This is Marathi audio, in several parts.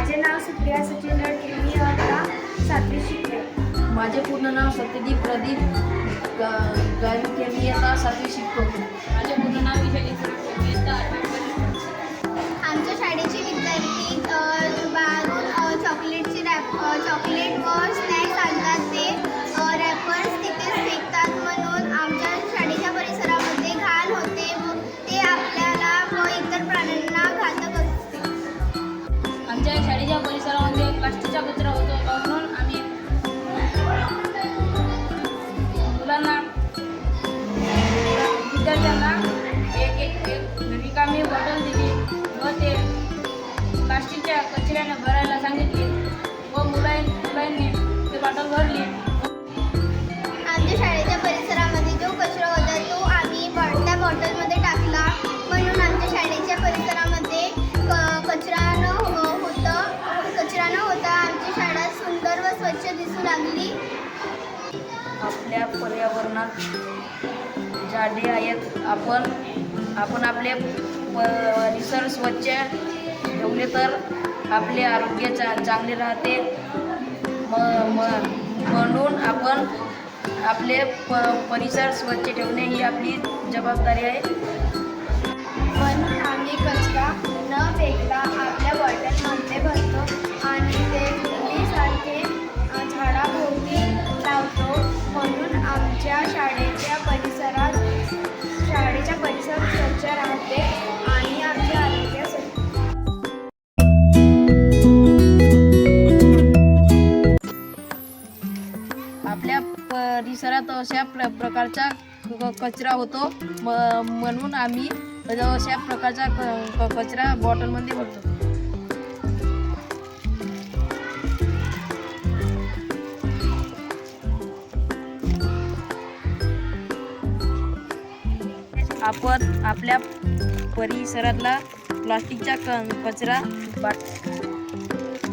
माझे नाव सुप्रिया सचिन रडके. मी आता 7वी शिकते. माझे पूर्ण नाव सत्यदीप प्रदीप गाविके. मी आता 7वी शिकतो. माझे पूर्ण नाव विशाली सुरेश. मी आता 8वी. आमच्या शाळेचे विद्यार्थी बाहेरून चॉकलेट व स्नॅक्स आणतात. ते रॅपर्स तिथेच फेकतात, म्हणून आमच्या शाळेच्या परिसरामध्ये घाण होते व ते आपल्याला व इतर प्राण्यांना घातक असते. आमच्या शाळेच्या परिसरामध्ये प्लास्टिकचा कचरा होतो, म्हणून आम्ही मुलांना विद्यार्थ्यांना एक रिकामी बॉटल दिली व ते प्लास्टिकच्या कचऱ्याने भरायला सांगितले व मुलांनी ते बॉटल भरली. आमच्या शाळेच्या परिसरामध्ये जो कचरा होता तो आम्ही त्या बॉटलमध्ये टाकला, म्हणून आमच्या शाळेच्या परिसरामध्ये कचरा न होता आमची शाळा सुंदर व स्वच्छ दिसू लागली. आपल्या पर्यावरणात झाडे आहेत. आपण आपले परिसर स्वच्छ ठेवले तर आपले आरोग्य चांगले राहते. म्हणून आपण आपले परिसर स्वच्छ ठेवणे ही आपली जबाबदारी आहे. म्हणून आम्ही कचरा न फेकता आपल्या बॉटलमध्ये भरतो आणि ते कुंडीसारखे झाडाभोवती लावतो. म्हणून आमच्या शाळेचा परिसर स्वच्छ राहते आणि आमचे आरोग्य आपल्या परिसरात अशा प्रकारचा कचरा होतो, म्हणून आम्ही अशा प्रकारचा कचरा बॉटलमध्ये भरतो. आपण आपल्या परिसरातला प्लास्टिकचा कचरा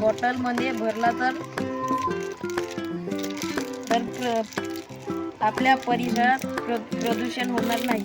बॉटलमध्ये भरला तर आपल्या परिसरात प्रदूषण होणार नाही.